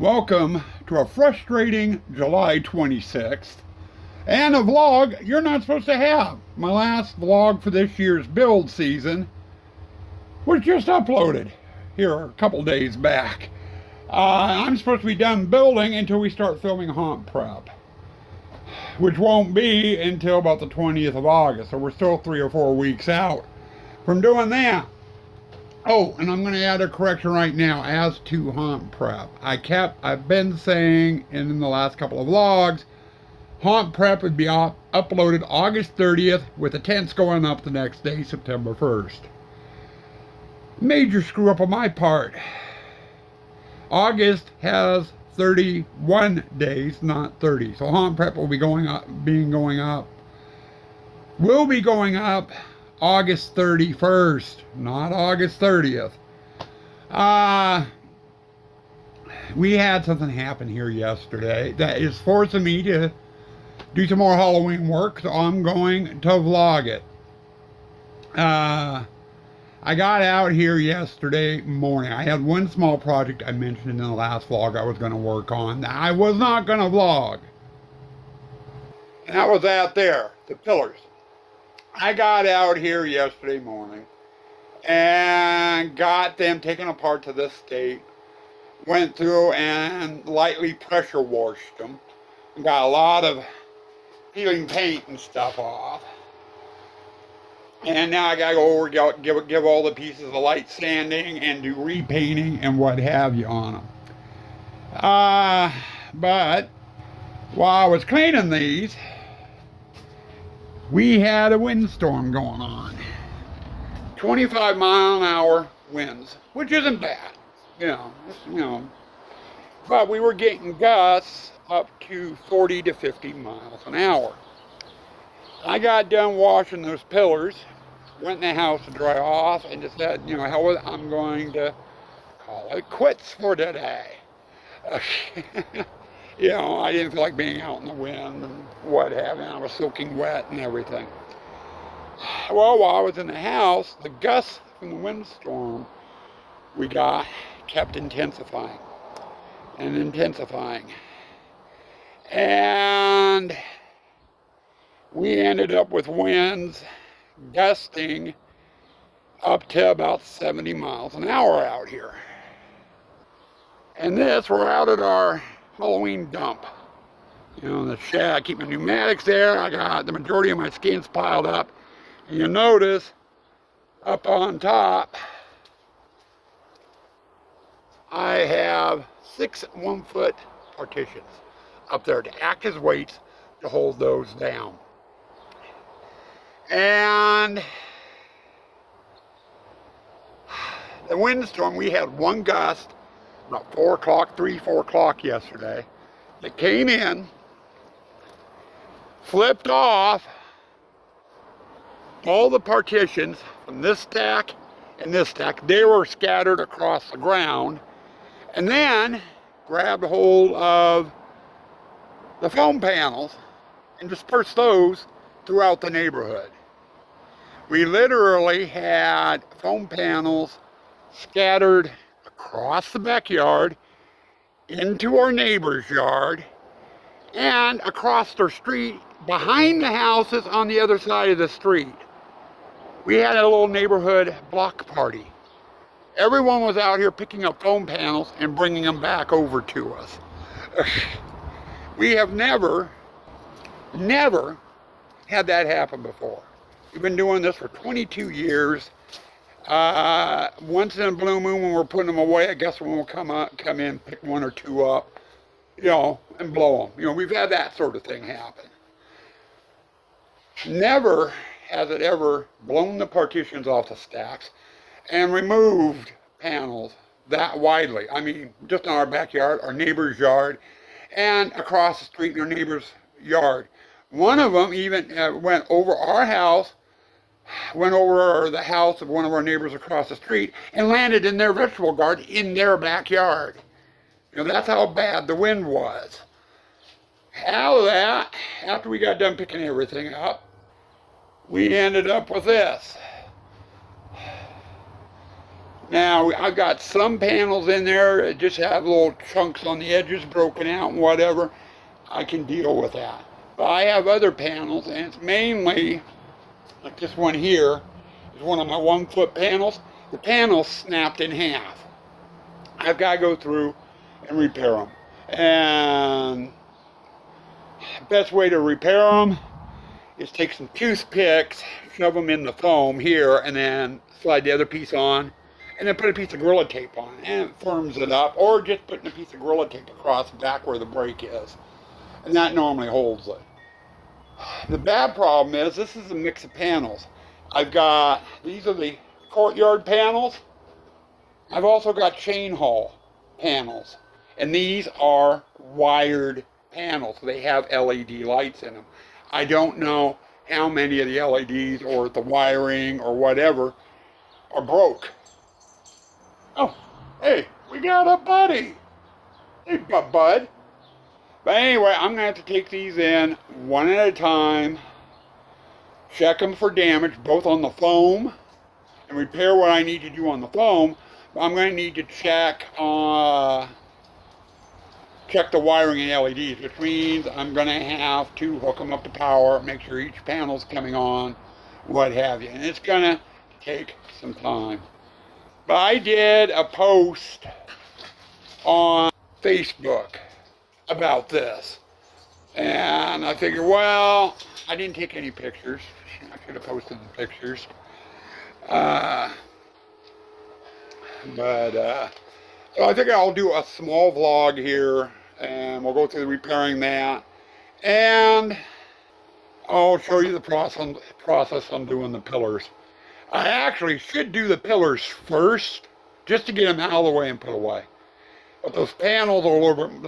Welcome to a frustrating July 26th and a vlog you're not supposed to have. My last vlog for this year's build season was just uploaded here a couple days back. I'm supposed to be done building until we start filming haunt prep, which won't be until about the 20th of August, so we're still 3 or 4 weeks out from doing that. Oh, and I'm going to add a correction right now as to haunt prep. I've been saying in the last couple of vlogs, haunt prep would be uploaded August 30th with the tents going up the next day, September 1st. Major screw up on my part. August has 31 days, not 30. So haunt prep will be going up August 31st, not August 30th. We had something happen here yesterday that is forcing me to do some more Halloween work, so I'm going to vlog it. I got out here yesterday morning. I had one small project I mentioned in the last vlog I was going to work on that I was not going to vlog. And that was out there, the pillars. I got out here yesterday morning and got them taken apart to this state. Went through and lightly pressure washed them. Got a lot of peeling paint and stuff off. And now I gotta go over, give all the pieces a light sanding and do repainting and what have you on them. But while I was cleaning these, we had a windstorm going on. 25-mile-an-hour winds, which isn't bad, but we were getting gusts up to 40 to 50 miles an hour. I got done washing those pillars, went in the house to dry off, and just said, hell with it, I'm going to call it quits for today. I didn't feel like being out in the wind and what have you. I was soaking wet and everything. Well, while I was in the house, the gusts from the windstorm we got kept intensifying and intensifying. And we ended up with winds gusting up to about 70 miles an hour out here. And we're out at our Halloween dump. The shed, I keep my pneumatics there. I got the majority of my skins piled up. And you notice up on top, I have 6 1-foot partitions up there to act as weights to hold those down. And the windstorm, we had one gust about 4 o'clock yesterday that came in, flipped off all the partitions from this stack and this stack. They were scattered across the ground, and then grabbed hold of the foam panels and dispersed those throughout the neighborhood. We literally had foam panels scattered across the backyard, into our neighbor's yard, and across their street, behind the houses on the other side of the street. We had a little neighborhood block party. Everyone was out here picking up foam panels and bringing them back over to us. We have never had that happen before. We've been doing this for 22 years. Once in a blue moon when we're putting them away, I guess when we'll come in, pick 1 or 2 up, and blow them. We've had that sort of thing happen. Never has it ever blown the partitions off the stacks and removed panels that widely. I mean, just in our backyard, our neighbor's yard, and across the street in our neighbor's yard. One of them even went over our house, went over the house of one of our neighbors across the street, and landed in their vegetable garden in their backyard. That's how bad the wind was. Out of that, after we got done picking everything up, we ended up with this. Now, I've got some panels in there that just have little chunks on the edges broken out and whatever. I can deal with that. But I have other panels, and it's mainly, like this one here, is one of my 1-foot panels. The panel's snapped in half. I've got to go through and repair them. And the best way to repair them is take some toothpicks, shove them in the foam here, and then slide the other piece on, and then put a piece of Gorilla Tape on it, and it firms it up, or just putting a piece of Gorilla Tape across the back where the break is. And that normally holds it. The bad problem is, this is a mix of panels. I've got, these are the courtyard panels. I've also got chain haul panels. And these are wired panels. They have LED lights in them. I don't know how many of the LEDs or the wiring or whatever are broke. Oh, hey, we got a buddy. Hey, bud. But anyway, I'm going to have to take these in one at a time, check them for damage, both on the foam, and repair what I need to do on the foam. But I'm going to need to check the wiring and LEDs, which means I'm going to have to hook them up to power, make sure each panel's coming on, what have you. And it's going to take some time. But I did a post on Facebook about this. And I figured, well, I didn't take any pictures. I could have posted the pictures. So I think I'll do a small vlog here, and we'll go through repairing that, and I'll show you the process I'm doing the pillars. I actually should do the pillars first, just to get them out of the way and put away. But those panels are a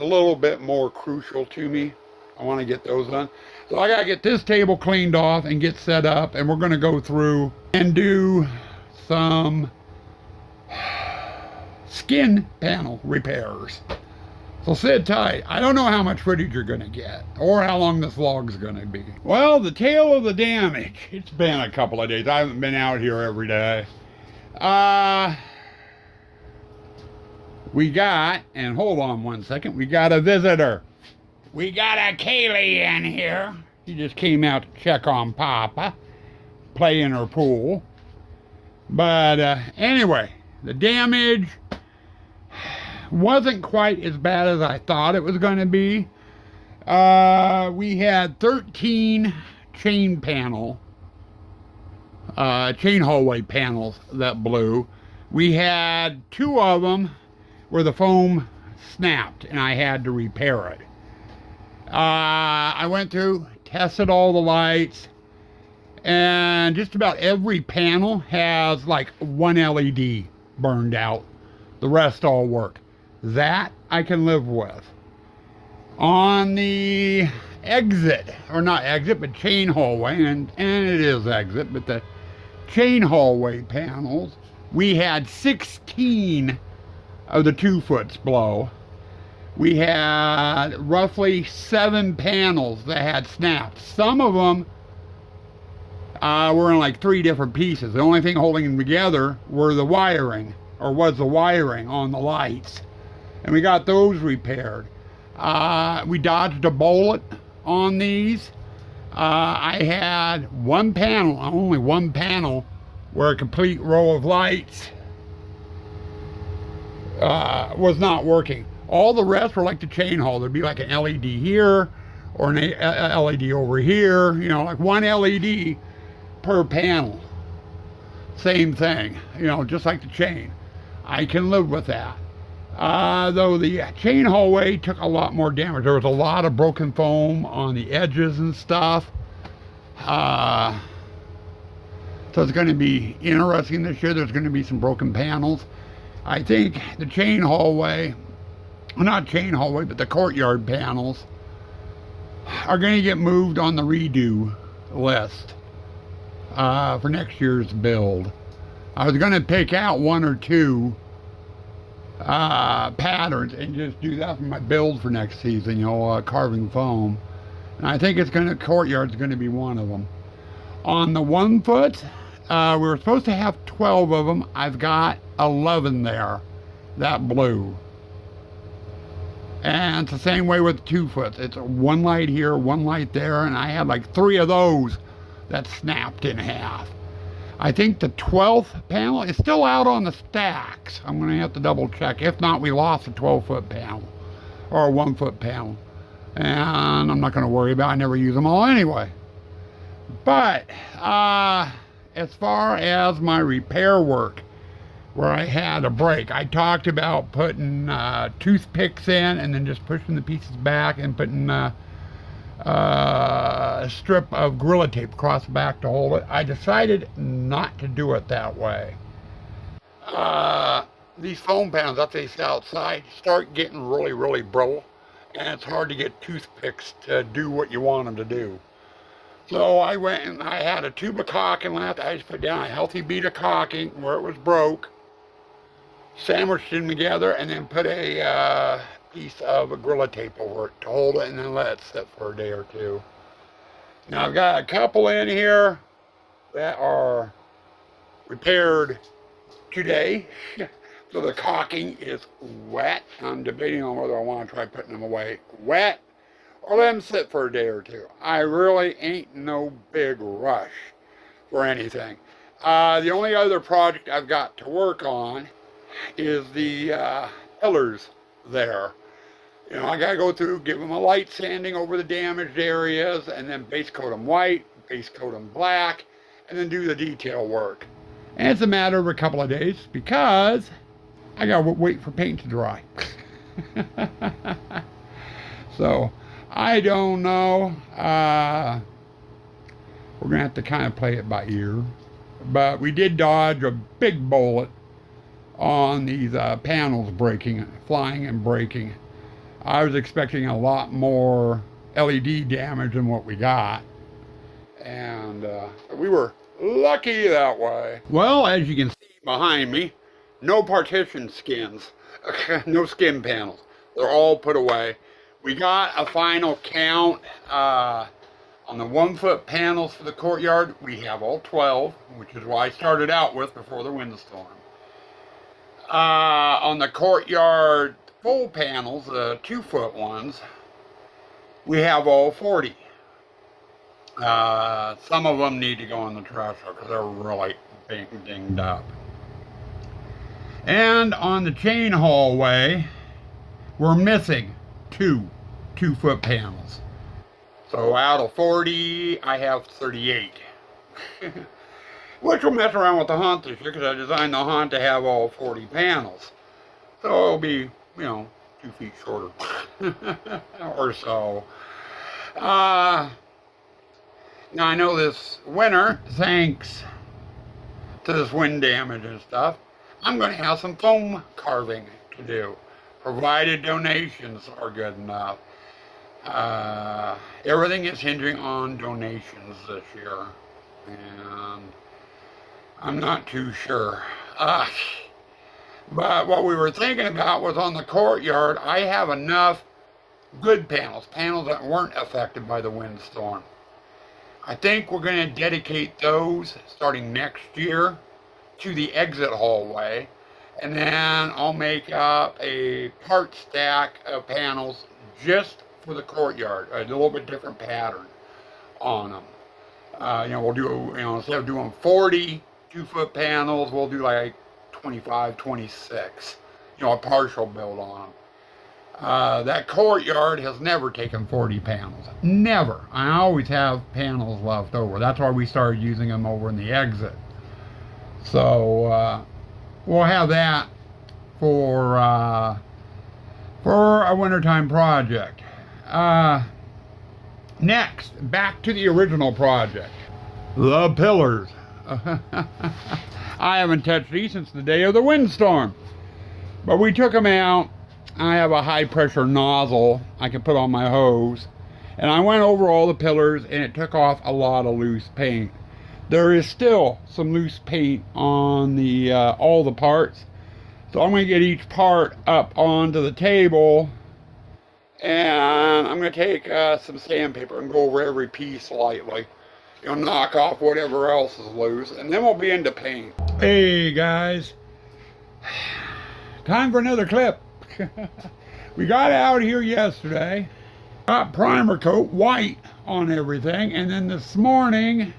little bit more crucial to me. I want to get those done. So I got to get this table cleaned off and get set up, and we're going to go through and do some skin panel repairs. So sit tight. I don't know how much footage you're going to get or how long this vlog's going to be. Well, the tale of the damage. It's been a couple of days. I haven't been out here every day. We got, and hold on one second, we got a visitor. We got a Kaylee in here. She just came out to check on Papa, play in her pool. But anyway, the damage wasn't quite as bad as I thought it was going to be. We had 13 chain hallway panels that blew. We had 2 of them where the foam snapped and I had to repair it. I went through, tested all the lights, and just about every panel has like 1 LED burned out. The rest all work. That I can live with. On the exit, or not exit, but chain hallway, and it is exit, but the chain hallway panels, we had 16 of the 2-foots blow. We had roughly 7 panels that had snapped. Some of them were in like 3 different pieces. The only thing holding them together were the wiring, or was the wiring on the lights. And we got those repaired. We dodged a bullet on these. I had only one panel, where a complete row of lights was not working. All the rest were like the chain haul. There'd be like an LED here, or an LED over here, you know, like 1 LED per panel. Same thing, you know, just like the chain. I can live with that. Though the chain hallway took a lot more damage. There was a lot of broken foam on the edges and stuff. So it's going to be interesting this year. There's going to be some broken panels. I think the chain hallway, not chain hallway, but the courtyard panels are going to get moved on the redo list for next year's build. I was going to pick out 1 or 2 patterns and just do that for my build for next season, you know, carving foam. And I think courtyard's going to be one of them. On the 1-foot, We were supposed to have 12 of them. I've got 11 there, that blue. And it's the same way with the 2-foot. It's one light here, one light there, and I had like 3 of those that snapped in half. I think the 12th panel is still out on the stacks. I'm going to have to double check. If not, we lost a 12-foot panel or a 1-foot panel. And I'm not going to worry about it. I never use them all anyway. But as far as my repair work, where I had a break, I talked about putting toothpicks in and then just pushing the pieces back and putting a strip of Gorilla Tape across the back to hold it. I decided not to do it that way. These foam panels that they sell outside start getting really, really brittle, and it's hard to get toothpicks to do what you want them to do. So I went and I had a tube of caulking left. I just put down a healthy bead of caulking where it was broke, sandwiched them together, and then put a piece of Gorilla Tape over it to hold it, and then let it sit for a day or two. Now I've got a couple in here that are repaired today. So the caulking is wet. I'm debating on whether I want to try putting them away wet or let them sit for a day or two. I really ain't no big rush for anything. The only other project I've got to work on is the pillars there. You know, I gotta go through, give them a light sanding over the damaged areas, and then base coat them white, base coat them black, and then do the detail work. And it's a matter of a couple of days because I gotta wait for paint to dry. So I don't know. We're gonna have to kind of play it by ear. But we did dodge a big bullet on these panels breaking, flying and breaking. I was expecting a lot more LED damage than what we got. And we were lucky that way. Well, as you can see behind me, no partition skins, no skin panels. They're all put away. We got a final count on the 1-foot panels for the courtyard. We have all 12, which is why I started out with before the windstorm. On the courtyard full panels, the 2-foot ones, we have all 40. Some of them need to go in the trash because they're really dinged up. And on the chain hallway, we're missing 2-foot panels. So out of 40, I have 38. Which will mess around with the haunt this year because I designed the haunt to have all 40 panels. So it'll be, you know, 2 feet shorter or so. Now I know this winter, thanks to this wind damage and stuff, I'm going to have some foam carving to do, provided donations are good enough. Everything is hinging on donations this year, and I'm not too sure. But what we were thinking about was on the courtyard, I have enough good panels that weren't affected by the windstorm. I think we're going to dedicate those starting next year to the exit hallway, and then I'll make up a part stack of panels just for the courtyard, a little bit different pattern on them. You know, we'll do, you know, instead of doing 40 2-foot panels, we'll do like 25, 26, you know, a partial build on them. That courtyard has never taken 40 panels. Never. I always have panels left over. That's why we started using them over in the exit. So we'll have that for a wintertime project. Next, back to the original project. The pillars. I haven't touched these since the day of the windstorm. But we took them out. I have a high pressure nozzle I can put on my hose. And I went over all the pillars and it took off a lot of loose paint. There is still some loose paint on the all the parts. So I'm going to get each part up onto the table. And I'm going to take some sandpaper and go over every piece lightly. You'll knock off whatever else is loose, and then we'll be into paint. Hey guys, time for another clip. We got out here yesterday, got primer coat white on everything, and then this morning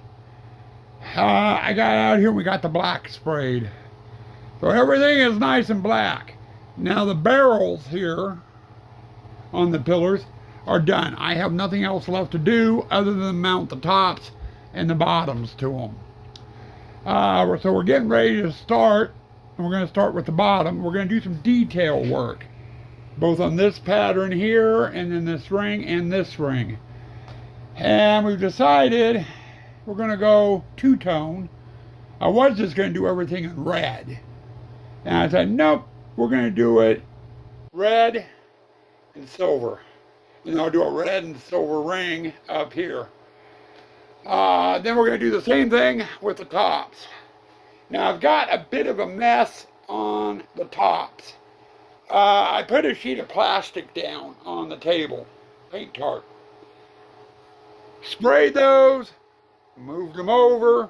I got out here and we got the black sprayed. So everything is nice and black. Now the barrels here on the pillars are done. I have nothing else left to do other than mount the tops and the bottoms to them. So we're getting ready to start, and we're going to start with the bottom. We're going to do some detail work, both on this pattern here, and then this ring, and this ring. And we've decided we're going to go two-tone. I was just going to do everything in red. And I said, nope, we're going to do it red and silver. And I'll do a red and silver ring up here. Then we're going to do the same thing with the tops. Now I've got a bit of a mess on the tops. I put a sheet of plastic down on the table, paint tarp. Sprayed those, moved them over,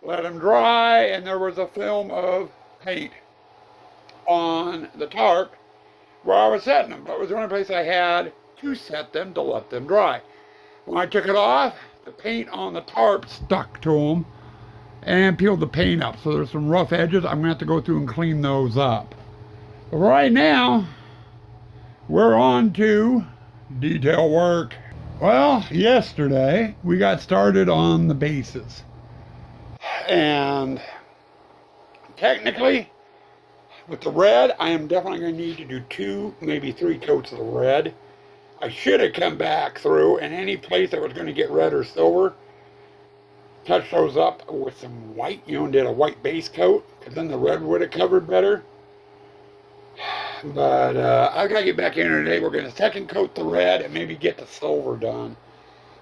let them dry, and there was a film of paint on the tarp where I was setting them. But it was the only place I had to set them to let them dry. When I took it off, the paint on the tarp stuck to them and peeled the paint up. So there's some rough edges. I'm going to have to go through and clean those up. But right now, we're on to detail work. Well, yesterday we got started on the bases. And technically, with the red, I am definitely going to need to do 2, maybe 3 coats of the red. I should have come back through, and any place that was going to get red or silver, touch those up with some white, and did a white base coat, because then the red would have covered better. But I've got to get back in here today. We're going to second coat the red and maybe get the silver done.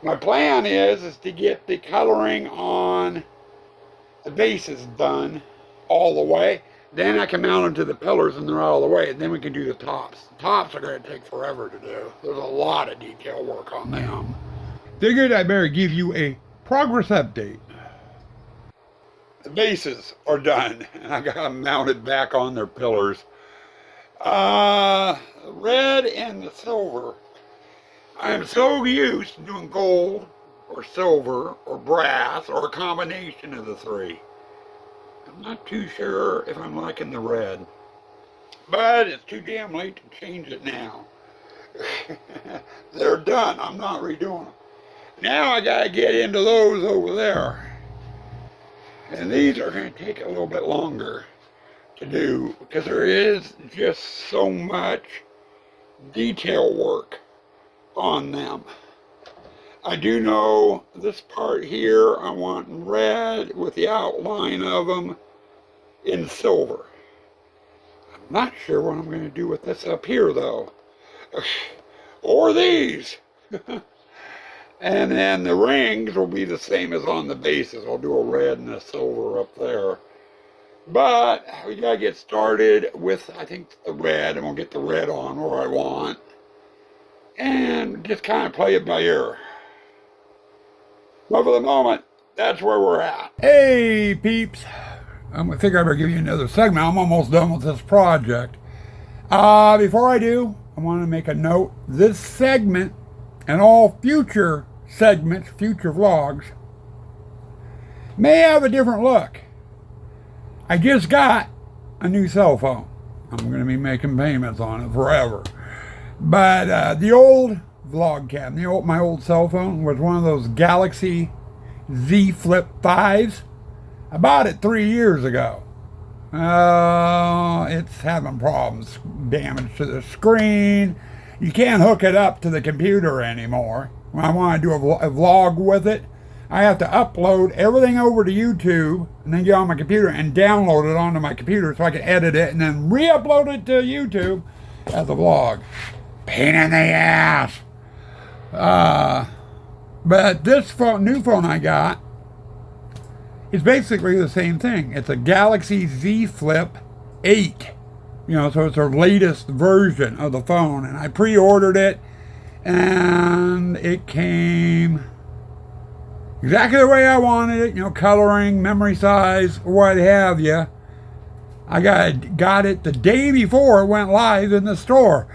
My plan is to get the coloring on the bases done all the way. Then I can mount them to the pillars and they're all the way, and then we can do the tops. The tops are going to take forever to do. There's a lot of detail work on them. Figured I better give you a progress update. The bases are done, and I got them mounted back on their pillars. Red and the silver. I am so used to doing gold or silver or brass or a combination of the three. I'm not too sure if I'm liking the red, but it's too damn late to change it now. They're done. I'm not redoing them. Now I gotta get into those over there. And these are going to take a little bit longer to do because there is just so much detail work on them. I do know this part here I want in red with the outline of them in silver. I'm not sure what I'm going to do with this up here though. Or these. And then the rings will be the same as on the bases. I'll do a red and a silver up there. But we got to get started with, I think, the red, and we'll get the red on where I want. And just kind of play it by ear. But for the moment, that's where we're at. Hey, peeps. I think I better give you another segment. I'm almost done with this project. Before I do, I want to make a note. This segment and all future segments, future vlogs, may have a different look. I just got a new cell phone. I'm going to be making payments on it forever. But the old vlog cam, my old cell phone was one of those Galaxy Z Flip 5s. I bought it 3 years ago. It's having problems, damage to the screen. You can't hook it up to the computer anymore. When I want to do a vlog with it, I have to upload everything over to YouTube and then get on my computer and download it onto my computer so I can edit it and then re-upload it to YouTube as a vlog. Pain in the ass. But this new phone I got is basically the same thing. It's a Galaxy Z Flip 8. So it's their latest version of the phone. And I pre-ordered it, and it came exactly the way I wanted it, you know, coloring, memory size, what have you. I got it the day before it went live in the store.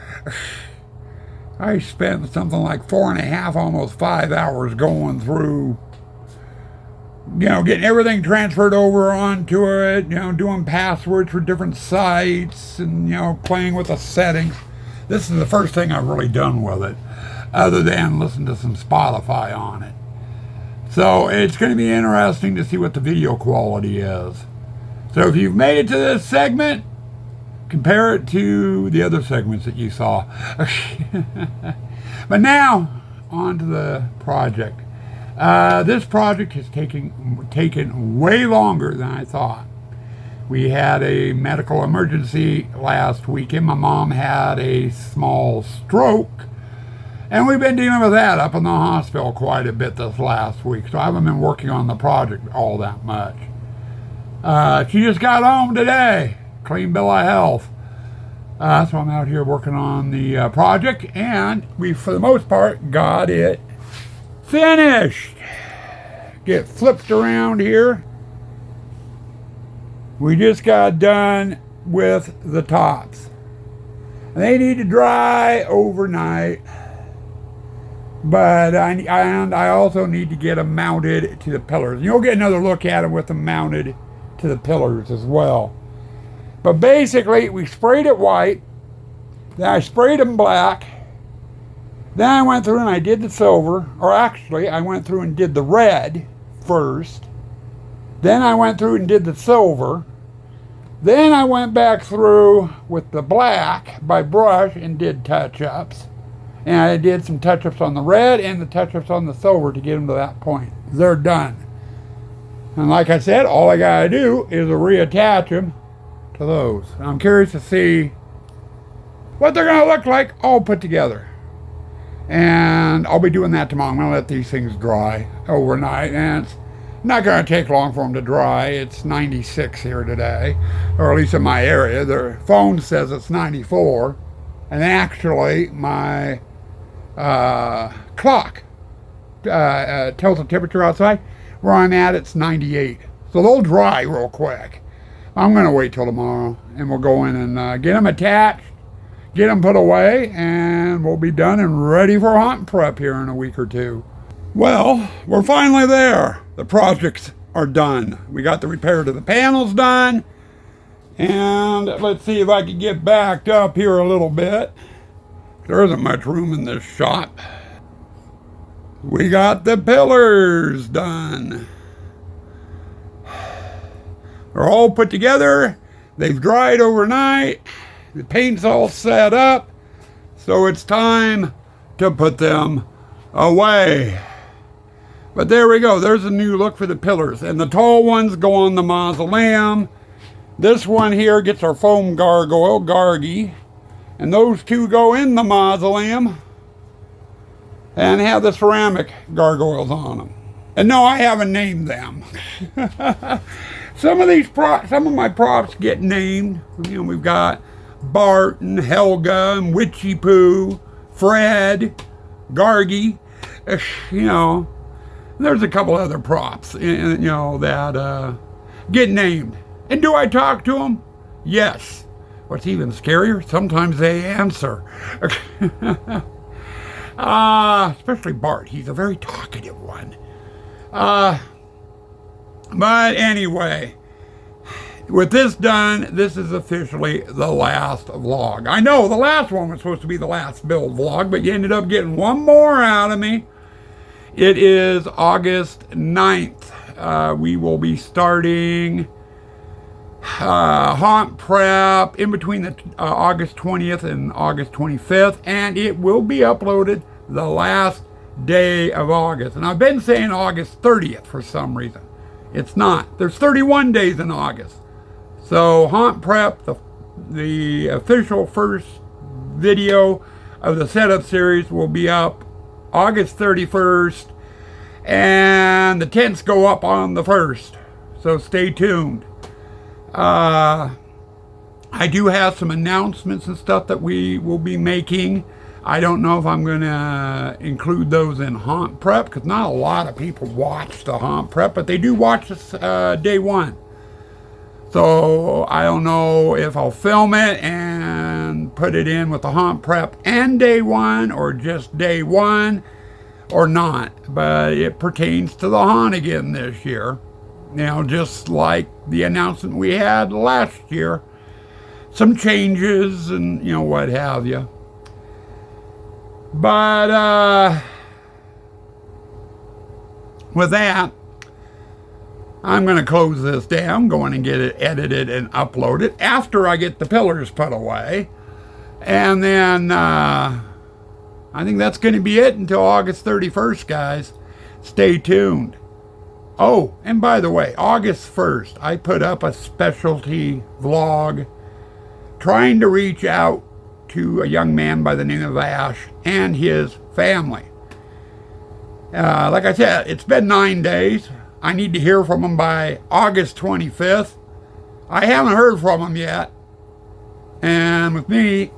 I spent something like 4.5, almost 5 hours going through, you know, getting everything transferred over onto it, you know, doing passwords for different sites and, you know, playing with the settings. This is the first thing I've really done with it, other than listen to some Spotify on it. So it's going to be interesting to see what the video quality is. So if you've made it to this segment, compare it to the other segments that you saw. But now, on to the project. This project has taken way longer than I thought. We had a medical emergency last weekend. My mom had a small stroke, and we've been dealing with that up in the hospital quite a bit this last week, so I haven't been working on the project all that much. She just got home today, clean bill of health. So I'm out here working on the project, and we, for the most part, got it finished. Get flipped around here. We just got done with the tops. They need to dry overnight, but I also need to get them mounted to the pillars. You'll get another look at them with them mounted to the pillars as well. But basically, we sprayed it white, then I sprayed them black, then I went through and I did the silver, or actually I went through and did the red first, then I went through and did the silver, then I went back through with the black by brush and did touch-ups, and I did some touch-ups on the red and the touch-ups on the silver to get them to that point. They're done. And like I said, all I gotta do is reattach them to those. I'm curious to see what they're gonna look like all put together. And I'll be doing that tomorrow. I'm gonna let these things dry overnight, and it's not gonna take long for them to dry. It's 96 here today, or at least in my area. The phone says it's 94, and actually my clock tells the temperature outside. Where I'm at, it's 98. So they'll dry real quick. I'm going to wait till tomorrow, and we'll go in and get them attached, get them put away, and we'll be done and ready for hot prep here in a week or two. Well, we're finally there. The projects are done. We got the repair to the panels done, and let's see if I can get backed up here a little bit. There isn't much room in this shop. We got the pillars done. They're all put together. They've dried overnight. The paint's all set up. So it's time to put them away. But there we go. There's a new look for the pillars. And the tall ones go on the mausoleum. This one here gets our foam gargoyle, Gargy. And those two go in the mausoleum and have the ceramic gargoyles on them. And no, I haven't named them. Some of my props get named. You know, we've got Bart and Helga and Witchy Poo, Fred, Gargy. You know, there's a couple other props, you know, that get named. And do I talk to them? Yes. What's even scarier, sometimes they answer. Especially Bart. He's a very talkative one. But anyway, with this done, this is officially the last vlog. I know the last one was supposed to be the last build vlog, but you ended up getting one more out of me. It is August 9th. We will be starting haunt prep in between the August 20th and August 25th, and it will be uploaded the last day of August. And I've been saying August 30th for some reason. It's not. There's 31 days in August. So haunt prep, the official first video of the setup series, will be up August 31st, and the tents go up on the 1st. So stay tuned. I do have some announcements and stuff that we will be making. I don't know if I'm going to include those in haunt prep, because not a lot of people watch the haunt prep, but they do watch this day one. So I don't know if I'll film it and put it in with the haunt prep and day one, or just day one, or not. But it pertains to the haunt again this year. You know, just like the announcement we had last year. Some changes and, you know, what have you. But with that, I'm going to close this down, go in and get it edited and uploaded after I get the pillars put away. And then I think that's going to be it until August 31st, guys. Stay tuned. Oh, and by the way, August 1st, I put up a specialty vlog trying to reach out to a young man by the name of Ash and his family. Like I said, it's been 9 days. I need to hear from him by August 25th. I haven't heard from him yet. And with me,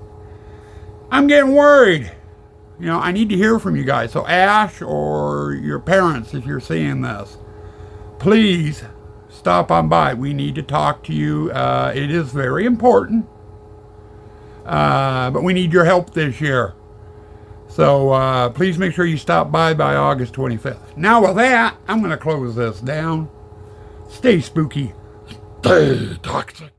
I'm getting worried. You know, I need to hear from you guys. So Ash, or your parents, if you're seeing this, please stop on by. We need to talk to you. It is very important. But we need your help this year. So please make sure you stop by August 25th. Now with that, I'm going to close this down. Stay spooky. Stay toxic.